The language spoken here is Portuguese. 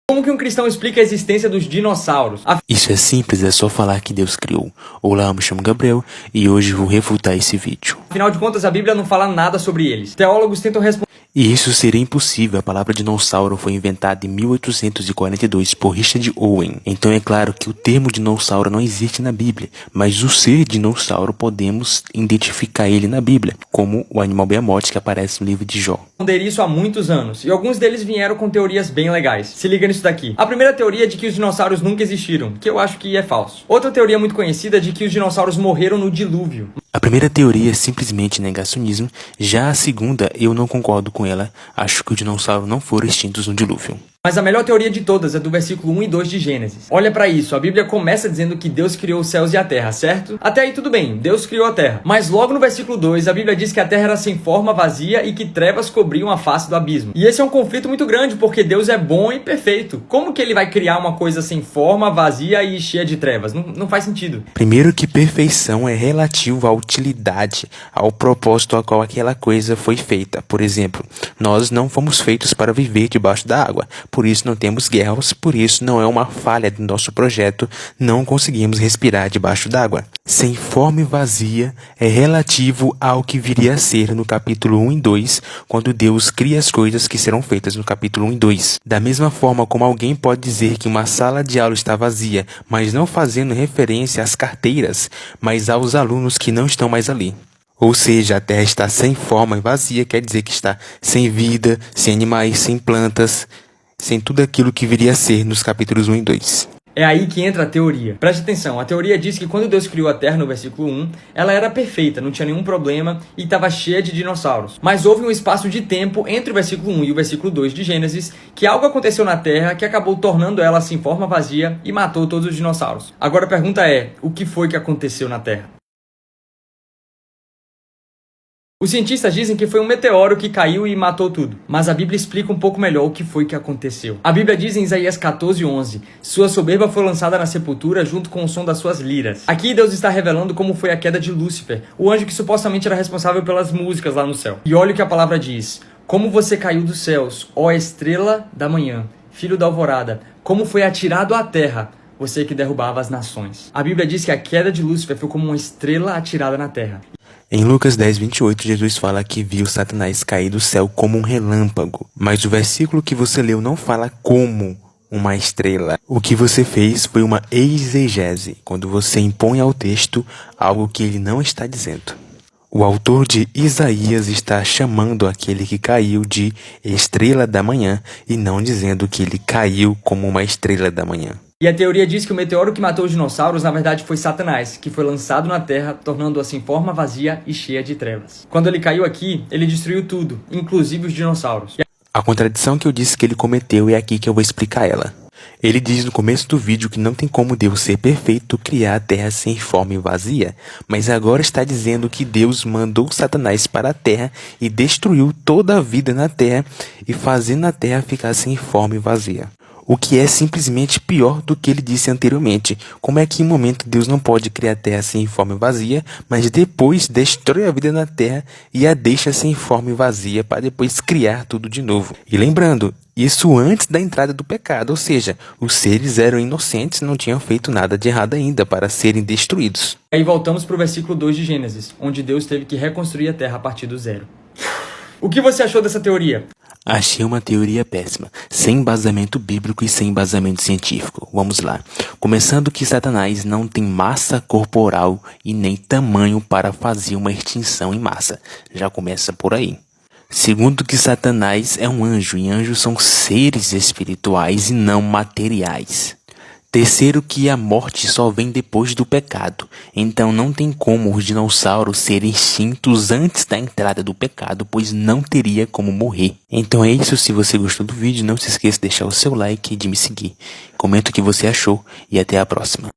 Como que um cristão explica a existência dos dinossauros? Isso é simples, é só falar que Deus criou. Olá, eu me chamo Gabriel e hoje vou refutar esse vídeo. Afinal de contas, a Bíblia não fala nada sobre eles. Teólogos tentam responder. E isso seria impossível, a palavra dinossauro foi inventada em 1842 por Richard Owen. Então é claro que o termo dinossauro não existe na Bíblia, mas o ser dinossauro podemos identificar ele na Bíblia, como o animal behemoth que aparece no livro de Jó. Isso há muitos anos, e alguns deles vieram com teorias bem legais. Se liga nisso daqui. A primeira teoria é de que os dinossauros nunca existiram, que eu acho que é falso. Outra teoria muito conhecida é de que os dinossauros morreram no dilúvio. A primeira teoria é simplesmente negacionismo, já a segunda eu não concordo com ela, acho que os dinossauros não foram extintos no dilúvio. Mas a melhor teoria de todas é do versículo 1 e 2 de Gênesis. Olha pra isso, a Bíblia começa dizendo que Deus criou os céus e a terra, certo? Até aí tudo bem, Deus criou a terra. Mas logo no versículo 2, a Bíblia diz que a terra era sem forma, vazia e que trevas cobriam a face do abismo. E esse é um conflito muito grande, porque Deus é bom e perfeito. Como que ele vai criar uma coisa sem forma, vazia e cheia de trevas? Não faz sentido. Primeiro que perfeição é relativo à utilidade, ao propósito ao qual aquela coisa foi feita. Por exemplo, nós não fomos feitos para viver debaixo da água. Por isso não temos guerras, por isso não é uma falha do nosso projeto, não conseguimos respirar debaixo d'água. Sem forma e vazia é relativo ao que viria a ser no capítulo 1 e 2, quando Deus cria as coisas que serão feitas no capítulo 1 e 2. Da mesma forma como alguém pode dizer que uma sala de aula está vazia, mas não fazendo referência às carteiras, mas aos alunos que não estão mais ali. Ou seja, a Terra está sem forma e vazia, quer dizer que está sem vida, sem animais, sem plantas, sem tudo aquilo que viria a ser nos capítulos 1 e 2. É aí que entra a teoria. Preste atenção, a teoria diz que quando Deus criou a Terra no versículo 1, ela era perfeita, não tinha nenhum problema e estava cheia de dinossauros. Mas houve um espaço de tempo entre o versículo 1 e o versículo 2 de Gênesis que algo aconteceu na Terra que acabou tornando ela sem forma vazia e matou todos os dinossauros. Agora a pergunta é, o que foi que aconteceu na Terra? Os cientistas dizem que foi um meteoro que caiu e matou tudo, mas a Bíblia explica um pouco melhor o que foi que aconteceu. A Bíblia diz em Isaías 14:11, sua soberba foi lançada na sepultura junto com o som das suas liras. Aqui Deus está revelando como foi a queda de Lúcifer, o anjo que supostamente era responsável pelas músicas lá no céu. E olha o que a palavra diz, como você caiu dos céus, ó estrela da manhã, filho da alvorada, como foi atirado à terra, você que derrubava as nações. A Bíblia diz que a queda de Lúcifer foi como uma estrela atirada na terra. Em Lucas 10:28, Jesus fala que viu Satanás cair do céu como um relâmpago. Mas o versículo que você leu não fala como uma estrela. O que você fez foi uma exegese, quando você impõe ao texto algo que ele não está dizendo. O autor de Isaías está chamando aquele que caiu de estrela da manhã e não dizendo que ele caiu como uma estrela da manhã. E a teoria diz que o meteoro que matou os dinossauros, na verdade, foi Satanás, que foi lançado na Terra, tornando-a sem forma, vazia e cheia de trevas. Quando ele caiu aqui, ele destruiu tudo, inclusive os dinossauros. A contradição que eu disse que ele cometeu é aqui que eu vou explicar ela. Ele diz no começo do vídeo que não tem como Deus ser perfeito criar a Terra sem forma e vazia, mas agora está dizendo que Deus mandou Satanás para a Terra e destruiu toda a vida na Terra e fazendo a Terra ficar sem forma e vazia. O que é simplesmente pior do que ele disse anteriormente. Como é que em um momento Deus não pode criar a terra sem forma e vazia, mas depois destrói a vida na terra e a deixa sem forma e vazia para depois criar tudo de novo? E lembrando, isso antes da entrada do pecado, ou seja, os seres eram inocentes, não tinham feito nada de errado ainda para serem destruídos. Aí voltamos para o versículo 2 de Gênesis, onde Deus teve que reconstruir a terra a partir do zero. O que você achou dessa teoria? Achei uma teoria péssima, sem embasamento bíblico e sem embasamento científico. Vamos lá. Começando que Satanás não tem massa corporal e nem tamanho para fazer uma extinção em massa. Já começa por aí. Segundo que Satanás é um anjo, e anjos são seres espirituais e não materiais. Terceiro que a morte só vem depois do pecado, então não tem como os dinossauros serem extintos antes da entrada do pecado, pois não teria como morrer. Então é isso, se você gostou do vídeo, não se esqueça de deixar o seu like e de me seguir. Comenta o que você achou e até a próxima.